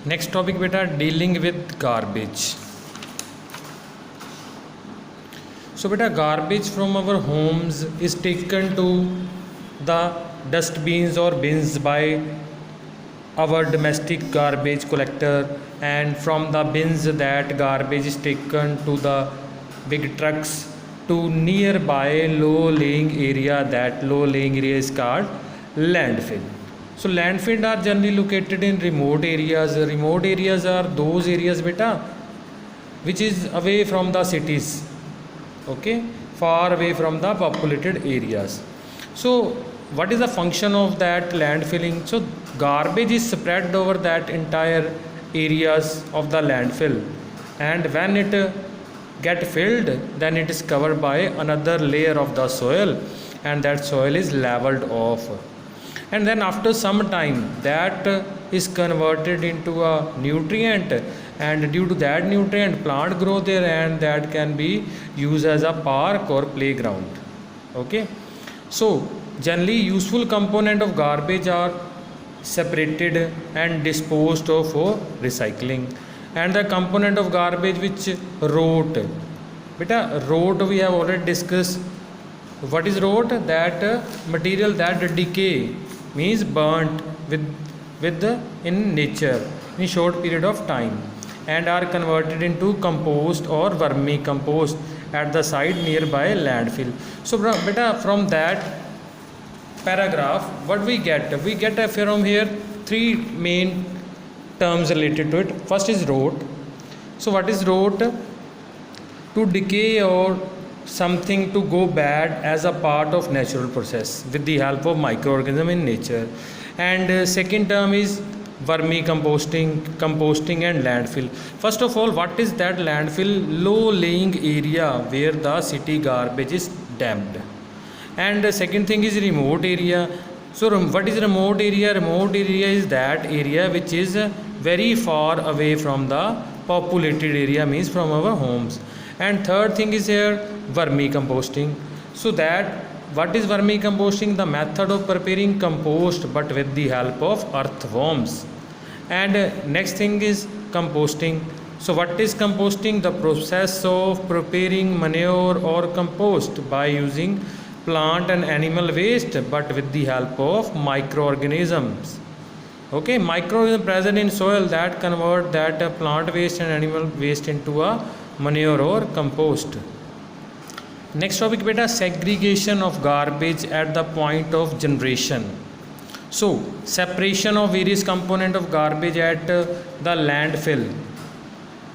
Next topic बेटा dealing with garbage. So beta garbage from our homes is taken to the dustbins or bins by our domestic garbage collector, and from the bins that garbage is taken to the big trucks to nearby low laying area. That low laying area is called landfill. So landfill are generally located in remote areas. Remote areas are those areas beta which is away from the cities, okay, far away from the populated areas. So what is the function of that landfilling? So garbage is spread over that entire areas of the landfill, and when it get filled, then it is covered by another layer of the soil, and that soil is leveled off, and then after some time that is converted into a nutrient, and due to that nutrient plant grow there, and that can be used as a park or playground. Okay, so generally useful component of garbage are separated and disposed of for recycling. And the component of garbage which rot, beta rot we have already discussed. What is rot? That material that decay, means burnt with in nature in short period of time, and are converted into compost or vermicompost at the site nearby landfill. So beta from that paragraph what we get from here three main terms related to it. First is rot. So what is rot? To decay or something to go bad as a part of natural process with the help of microorganism in nature. And second term is vermicomposting, composting and landfill. First of all, what is that landfill? Low laying area where the city garbage is dumped. And the second thing is remote area. So what is remote area? Remote area is that area which is very far away from the populated area, means from our homes. And third thing is here vermicomposting. So that what is vermicomposting? The method of preparing compost but with the help of earthworms. And next thing is composting. So what is composting? The process of preparing manure or compost by using plant and animal waste but with the help of microorganisms. Okay, microorganisms present in soil that convert that plant waste and animal waste into a manure or compost. Next topic beta segregation of garbage at the point of generation. So separation of various component of garbage at the landfill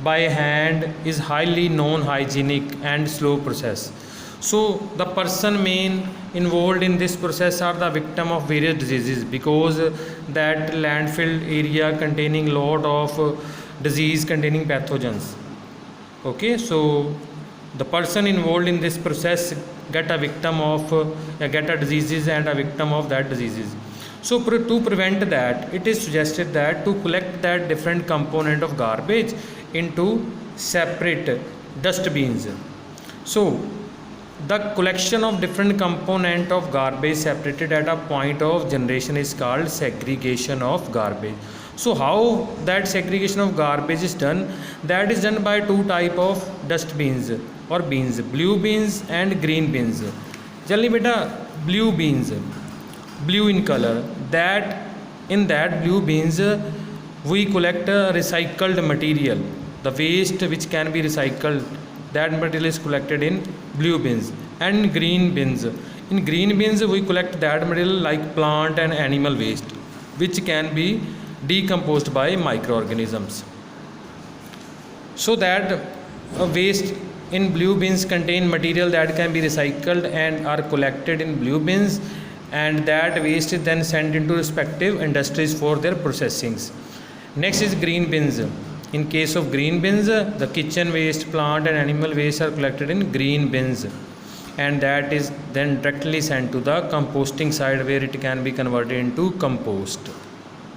by hand is highly non-hygienic and slow process. So the person main involved in this process are the victim of various diseases, because that landfill area containing lot of disease containing pathogens. Okay, so the person involved in this process get a victim of get a diseases and a victim of that diseases. So to prevent that, it is suggested that to collect that different component of garbage into separate dustbins. So the collection of different component of garbage separated at a point of generation is called segregation of garbage. So how that segregation of garbage is done? That is done by two type of dustbins or bins, blue bins and green bins. Generally beta blue bins, blue in color, that in that blue bins we collect recycled material, the waste which can be recycled, that material is collected in blue bins. And green bins, in green bins we collect that material like plant and animal waste which can be decomposed by microorganisms. So that waste in blue bins contain material that can be recycled and are collected in blue bins, and that waste is then sent into respective industries for their processings. Next is green bins. In case of green bins, the kitchen waste, plant and animal waste are collected in green bins, and that is then directly sent to the composting side where it can be converted into compost.